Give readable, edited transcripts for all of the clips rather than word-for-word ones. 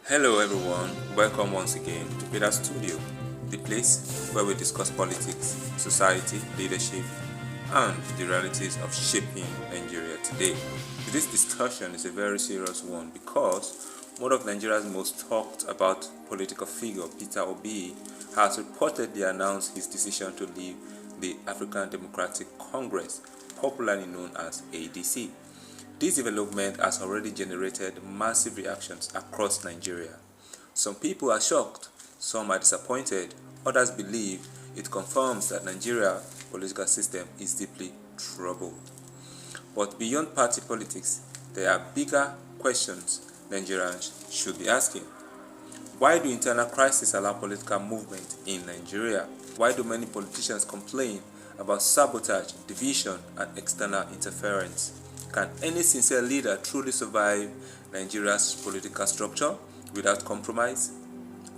Hello everyone, welcome once again to Peter's Studio, the place where we discuss politics, society, leadership, and the realities of shaping Nigeria today. Today's discussion is a very serious one because one of Nigeria's most talked about political figure, Peter Obi, has reportedly announced his decision to leave the African Democratic Congress, popularly known as ADC. This development has already generated massive reactions across Nigeria. Some people are shocked, some are disappointed, others believe it confirms that Nigeria's political system is deeply troubled. But beyond party politics, there are bigger questions Nigerians should be asking. Why do internal crises allow political movement in Nigeria? Why do many politicians complain about sabotage, division, and external interference? Can any sincere leader truly survive Nigeria's political structure without compromise?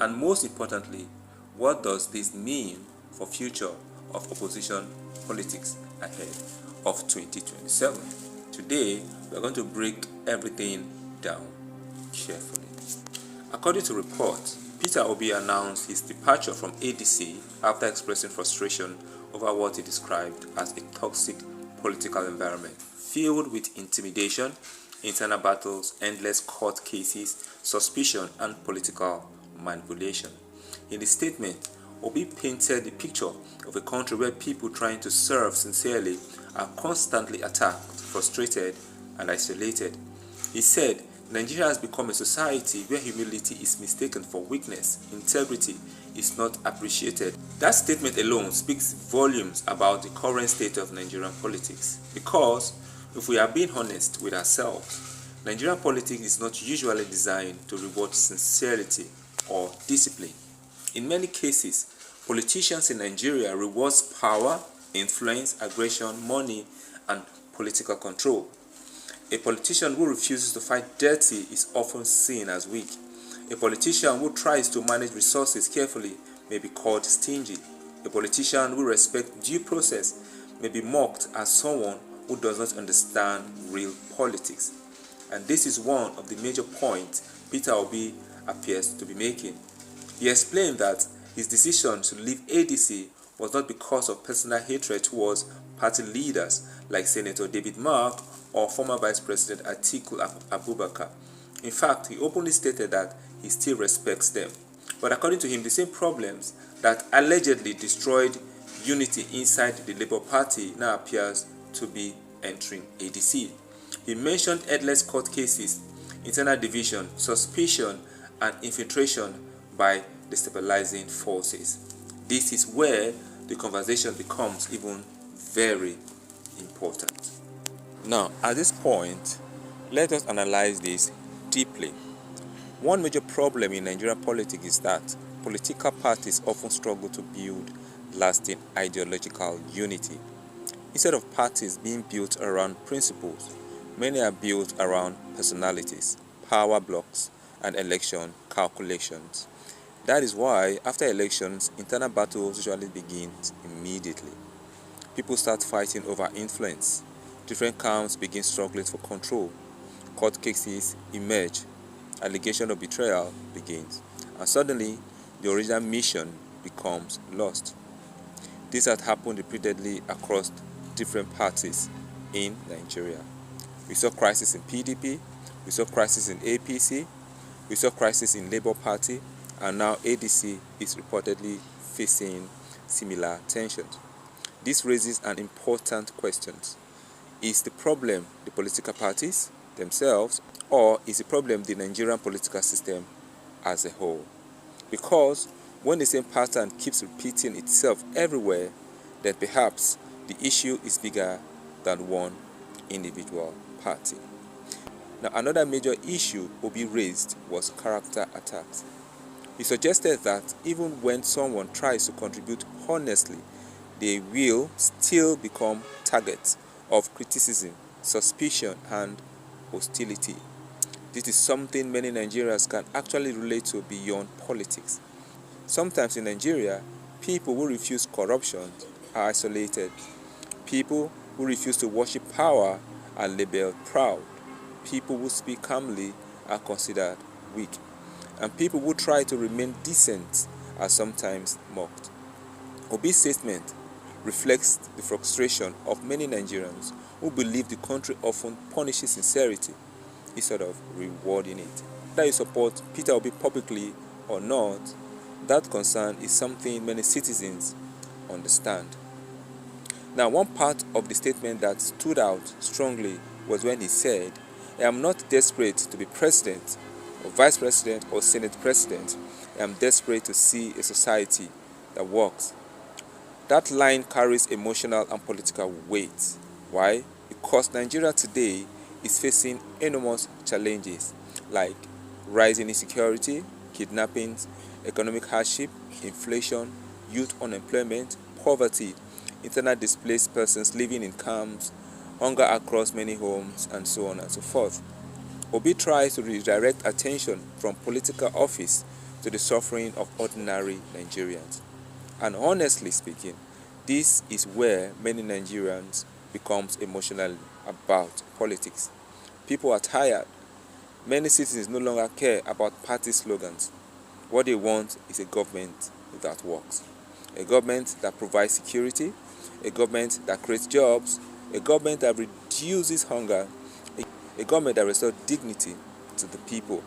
And most importantly, what does this mean for future of opposition politics ahead of 2027? Today, we are going to break everything down carefully. According to reports, Peter Obi announced his departure from ADC after expressing frustration over what he described as a toxic political environment filled with intimidation, internal battles, endless court cases, suspicion, and political manipulation. In the statement, Obi painted the picture of a country where people trying to serve sincerely are constantly attacked, frustrated, and isolated. He said, Nigeria has become a society where humility is mistaken for weakness, integrity is not appreciated. That statement alone speaks volumes about the current state of Nigerian politics. Because, if we are being honest with ourselves, Nigerian politics is not usually designed to reward sincerity or discipline. In many cases, politicians in Nigeria reward power, influence, aggression, money, and political control. A politician who refuses to fight dirty is often seen as weak. A politician who tries to manage resources carefully may be called stingy. A politician who respects due process may be mocked as someone who does not understand real politics. And this is one of the major points Peter Obi appears to be making. He explained that his decision to leave ADC was not because of personal hatred towards party leaders like Senator David Mark or former Vice President Atiku Abubakar. In fact, he openly stated that he still respects them. But according to him, the same problems that allegedly destroyed unity inside the Labour Party now appears to be entering ADC. He mentioned endless court cases, internal division, suspicion, and infiltration by destabilizing forces. This is where the conversation becomes even very important. Now, at this point, let us analyze this deeply. One major problem in Nigerian politics is that political parties often struggle to build lasting ideological unity. Instead of parties being built around principles, many are built around personalities, power blocks, and election calculations. That is why, after elections, internal battles usually begin immediately. People start fighting over influence. Different camps begin struggling for control. Court cases emerge. Allegation of betrayal begins. And suddenly, the original mission becomes lost. This had happened repeatedly across different parties in Nigeria. We saw crisis in PDP, we saw crisis in APC, we saw crisis in Labour Party, and now ADC is reportedly facing similar tensions. This raises an important question. Is the problem the political parties themselves, or is the problem the Nigerian political system as a whole? Because when the same pattern keeps repeating itself everywhere, then perhaps the issue is bigger than one individual party. Now, another major issue Obi raised was character attacks. He suggested that even when someone tries to contribute honestly, they will still become targets of criticism, suspicion, and hostility. This is something many Nigerians can actually relate to beyond politics. Sometimes in Nigeria, people who refuse corruption are isolated. People who refuse to worship power are labeled proud. People who speak calmly are considered weak. and people who try to remain decent are sometimes mocked. Obi's statement reflects the frustration of many Nigerians who believe the country often punishes sincerity instead of rewarding it. Whether you support Peter Obi publicly or not, that concern is something many citizens understand. Now, one part of the statement that stood out strongly was when he said, "I am not desperate to be president or vice president or senate president. I am desperate to see a society that works." That line carries emotional and political weight. Why? Because Nigeria today is facing enormous challenges like rising insecurity, kidnappings, economic hardship, inflation, youth unemployment, poverty, internally displaced persons living in camps, hunger across many homes, and so on and so forth. Obi tries to redirect attention from political office to the suffering of ordinary Nigerians. And honestly speaking, this is where many Nigerians becomes emotional about politics. People are tired. Many citizens no longer care about party slogans. What they want is a government that works. A government that provides security, a government that creates jobs, a government that reduces hunger, a government that restores dignity to the people.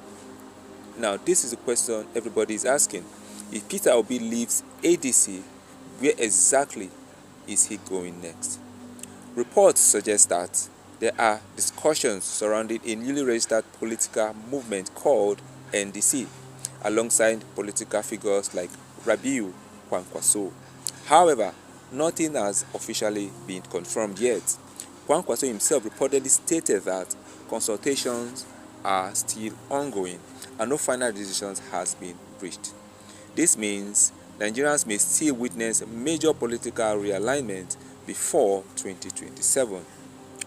Now, this is a question everybody is asking. If Peter Obi leaves ADC, where exactly is he going next? Reports suggest that there are discussions surrounding a newly registered political movement called NDC, alongside political figures like Rabiu Kwankwaso. However, nothing has officially been confirmed yet. Kwankwaso himself reportedly stated that consultations are still ongoing and no final decisions has been reached. This means Nigerians may still witness major political realignment before 2027.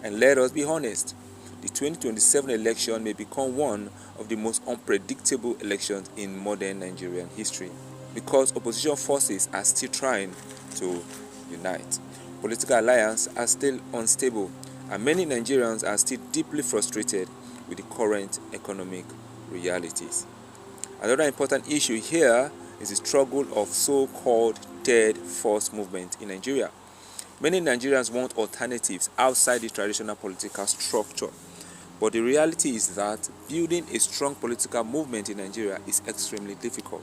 And let us be honest, the 2027 election may become one of the most unpredictable elections in modern Nigerian history because opposition forces are still trying to unite. Political alliances are still unstable, and many Nigerians are still deeply frustrated with the current economic realities. Another important issue here is the struggle of so-called third force movement in Nigeria. Many Nigerians want alternatives outside the traditional political structure, but the reality is that building a strong political movement in Nigeria is extremely difficult.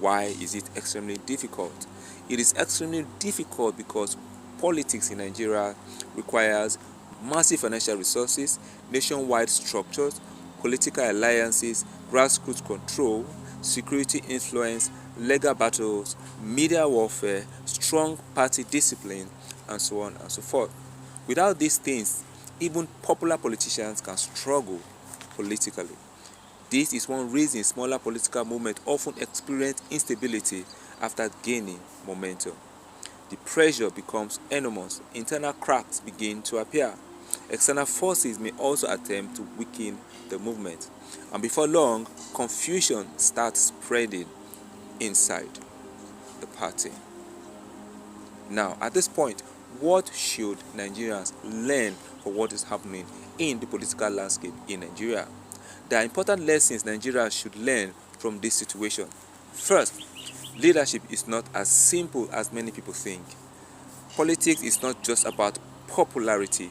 Why is it extremely difficult? It is extremely difficult because politics in Nigeria requires massive financial resources, nationwide structures, political alliances, grassroots control, security influence, legal battles, media warfare, strong party discipline, and so on and so forth. Without these things, even popular politicians can struggle politically. This is one reason smaller political movements often experience instability after gaining momentum. The pressure becomes enormous, internal cracks begin to appear. External forces may also attempt to weaken the movement, and before long, confusion starts spreading inside the party. Now, at this point, what should Nigerians learn from what is happening in the political landscape in Nigeria? There are important lessons Nigerians should learn from this situation. First, leadership is not as simple as many people think. Politics is not just about popularity.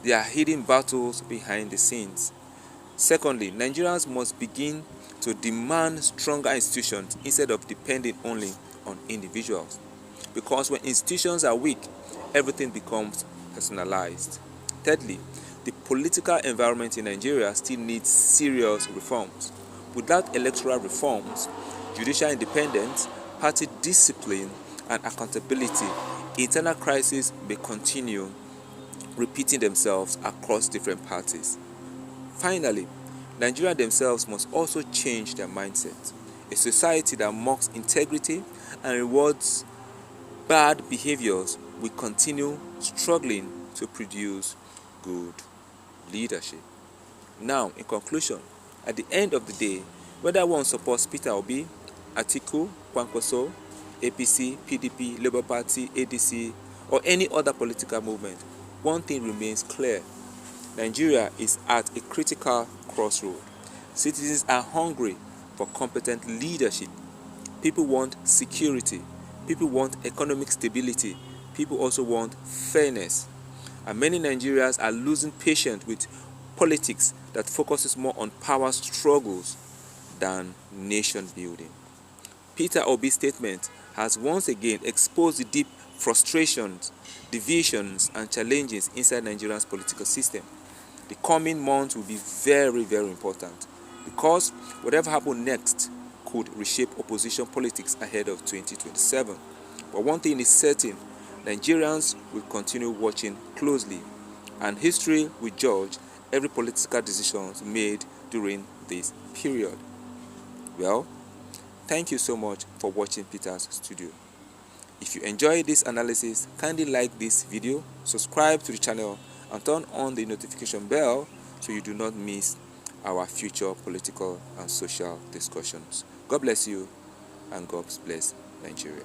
There are hidden battles behind the scenes. Secondly, Nigerians must begin to demand stronger institutions instead of depending only on individuals. Because when institutions are weak, everything becomes personalized. Thirdly, the political environment in Nigeria still needs serious reforms. Without electoral reforms, judicial independence, party discipline, and accountability, internal crises may continue repeating themselves across different parties. Finally, Nigerians themselves must also change their mindset. A society that mocks integrity and rewards bad behaviors will continue struggling to produce good leadership. Now, in conclusion, at the end of the day, whether one supports Peter Obi, Atiku, Kwankwaso, APC, PDP, Labour Party, ADC, or any other political movement, one thing remains clear. Nigeria is at a critical crossroad. Citizens are hungry, for competent leadership. People want security. People want economic stability. People also want fairness. And many Nigerians are losing patience with politics that focuses more on power struggles than nation building. Peter Obi's statement has once again exposed the deep frustrations, divisions, and challenges inside Nigeria's political system. The coming months will be very, very important because whatever happens next could reshape opposition politics ahead of 2027. But one thing is certain, Nigerians will continue watching closely, and history will judge every political decision made during this period. Well, thank you so much for watching Peter's Studio. If you enjoy this analysis, kindly like this video, subscribe to the channel, and turn on the notification bell so you do not miss our future political and social discussions. God bless you, and God bless Nigeria.